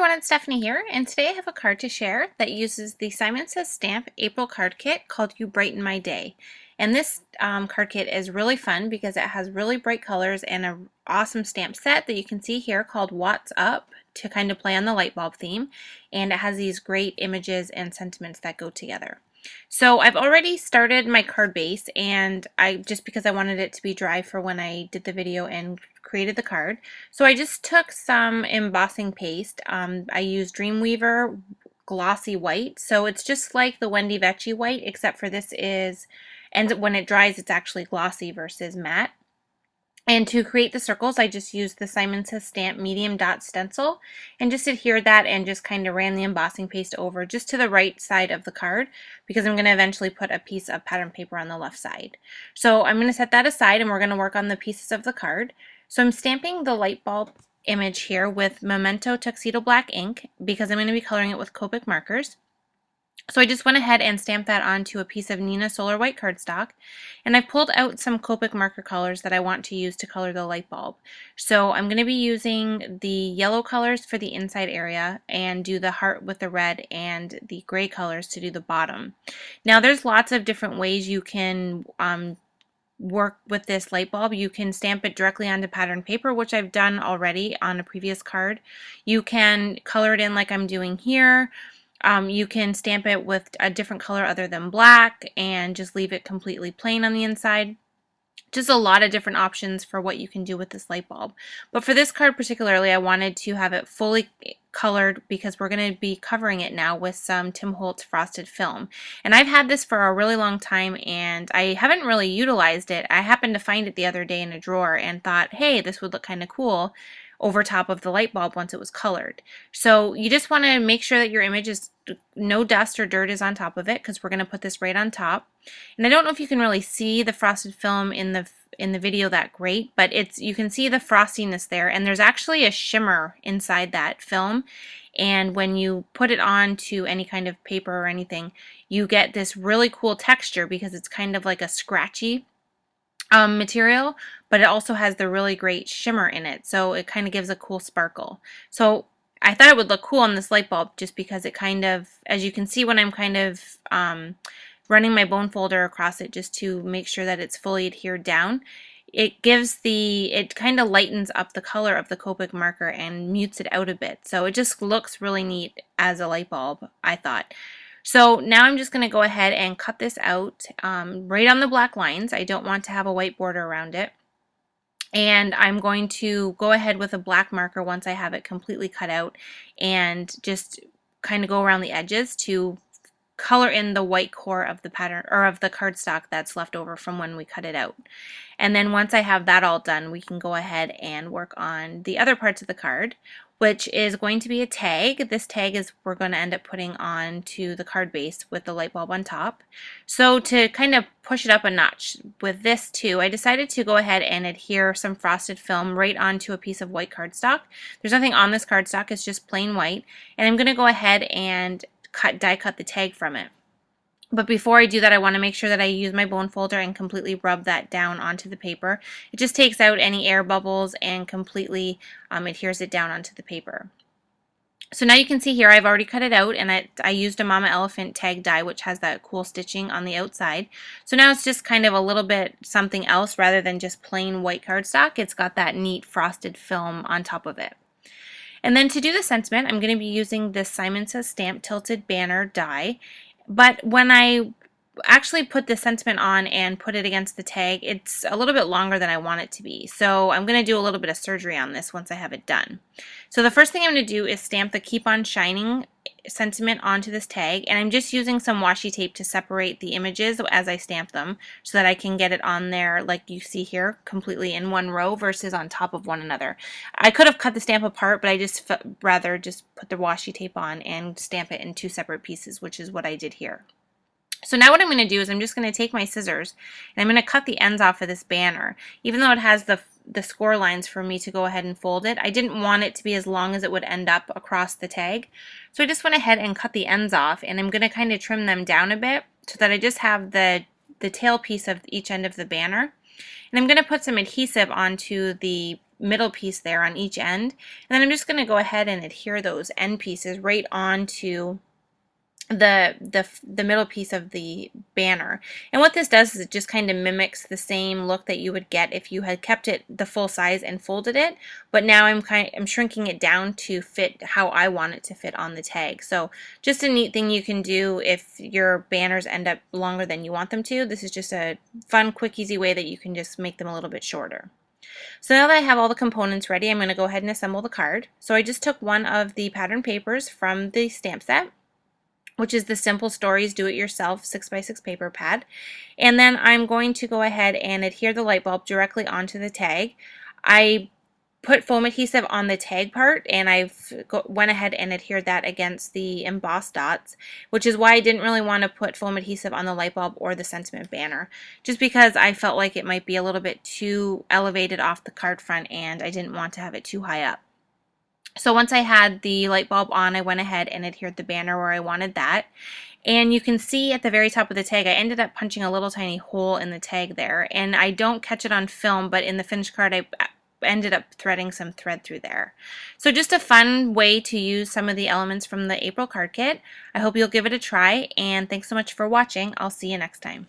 everyone, it's Stephanie here, and today I have a card to share that uses the Simon Says Stamp April card kit called You Brighten My Day. And this card kit is really fun because it has really bright colors and an awesome stamp set that you can see here called What's Up to kind of play on the light bulb theme. And it has these great images and sentiments that go together. So I've already started my card base, and just because I wanted it to be dry for when I did the video and created the card. So I just took some embossing paste. I used Dreamweaver Glossy White. So it's just like the Wendy Vecchi white, except for this is, and when it dries, it's actually glossy versus matte. And to create the circles, I just used the Simon Says Stamp medium dot stencil and just adhered that and just kind of ran the embossing paste over just to the right side of the card because I'm going to eventually put a piece of pattern paper on the left side. So I'm going to set that aside and we're going to work on the pieces of the card. So I'm stamping the light bulb image here with Memento Tuxedo Black ink because I'm going to be coloring it with Copic markers. So I just went ahead and stamped that onto a piece of Neenah Solar White cardstock, and I pulled out some Copic marker colors that I want to use to color the light bulb. So I'm going to be using the yellow colors for the inside area and do the heart with the red and the gray colors to do the bottom. Now there's lots of different ways you can work with this light bulb. You can stamp it directly onto pattern paper, which I've done already on a previous card. You can color it in like I'm doing here. You can stamp it with a different color other than black and just leave it completely plain on the inside. Just a lot of different options for what you can do with this light bulb. But for this card particularly, I wanted to have it fully colored because we're going to be covering it now with some Tim Holtz frosted film. And I've had this for a really long time and I haven't really utilized it. I happened to find it the other day in a drawer and thought, hey, this would look kind of cool over top of the light bulb once it was colored. So you just want to make sure that your image is no dust or dirt is on top of it because we're going to put this right on top. And I don't know if you can really see the frosted film in the video that great, but you can see the frostiness there, and there's actually a shimmer inside that film. And when you put it onto any kind of paper or anything, you get this really cool texture because it's kind of like a scratchy material, but it also has the really great shimmer in it, so it kind of gives a cool sparkle. So I thought it would look cool on this light bulb just because it kind of, as you can see when I'm kind of running my bone folder across it just to make sure that it's fully adhered down, it kind of lightens up the color of the Copic marker and mutes it out a bit. So it just looks really neat as a light bulb, I thought. So now I'm just going to go ahead and cut this out right on the black lines. I don't want to have a white border around it. And I'm going to go ahead with a black marker once I have it completely cut out and just kind of go around the edges to color in the white core of the pattern or of the cardstock that's left over from when we cut it out. And then once I have that all done, we can go ahead and work on the other parts of the card, which is going to be a tag. This tag is we're going to end up putting on to the card base with the light bulb on top. So to kind of push it up a notch with this too, I decided to go ahead and adhere some frosted film right onto a piece of white cardstock. There's nothing on this cardstock, it's just plain white. And I'm going to go ahead and die cut the tag from it. But before I do that, I want to make sure that I use my bone folder and completely rub that down onto the paper. It just takes out any air bubbles and completely adheres it down onto the paper. So now you can see here I've already cut it out, and I used a Mama Elephant tag die, which has that cool stitching on the outside. So now it's just kind of a little bit something else rather than just plain white cardstock. It's got that neat frosted film on top of it. And then to do the sentiment, I'm going to be using this Simon Says Stamp Tilted Banner die. But when I actually put the sentiment on and put it against the tag, it's a little bit longer than I want it to be. So I'm going to do a little bit of surgery on this once I have it done. So the first thing I'm going to do is stamp the Keep on Shining sentiment onto this tag, and I'm just using some washi tape to separate the images as I stamp them so that I can get it on there like you see here completely in one row versus on top of one another. I could have cut the stamp apart, but I just rather just put the washi tape on and stamp it in two separate pieces, which is what I did here. So now what I'm going to do is I'm just going to take my scissors and I'm going to cut the ends off of this banner. Even though it has the score lines for me to go ahead and fold it, I didn't want it to be as long as it would end up across the tag. So I just went ahead and cut the ends off, and I'm going to kind of trim them down a bit so that I just have the tail piece of each end of the banner. And I'm going to put some adhesive onto the middle piece there on each end. And then I'm just going to go ahead and adhere those end pieces right onto the middle piece of the banner. And what this does is it just kind of mimics the same look that you would get if you had kept it the full size and folded it, but now I'm shrinking it down to fit how I want it to fit on the tag. So just a neat thing you can do if your banners end up longer than you want them to. This is just a fun, quick, easy way that you can just make them a little bit shorter. So now that I have all the components ready, I'm going to go ahead and assemble the card. So I just took one of the pattern papers from the stamp set, which is the Simple Stories Do-It-Yourself 6x6 paper pad. And then I'm going to go ahead and adhere the light bulb directly onto the tag. I put foam adhesive on the tag part, and went ahead and adhered that against the embossed dots, which is why I didn't really want to put foam adhesive on the light bulb or the sentiment banner, just because I felt like it might be a little bit too elevated off the card front and I didn't want to have it too high up. So once I had the light bulb on, I went ahead and adhered the banner where I wanted that. And you can see at the very top of the tag, I ended up punching a little tiny hole in the tag there. And I don't catch it on film, but in the finished card, I ended up threading some thread through there. So just a fun way to use some of the elements from the April card kit. I hope you'll give it a try, and thanks so much for watching. I'll see you next time.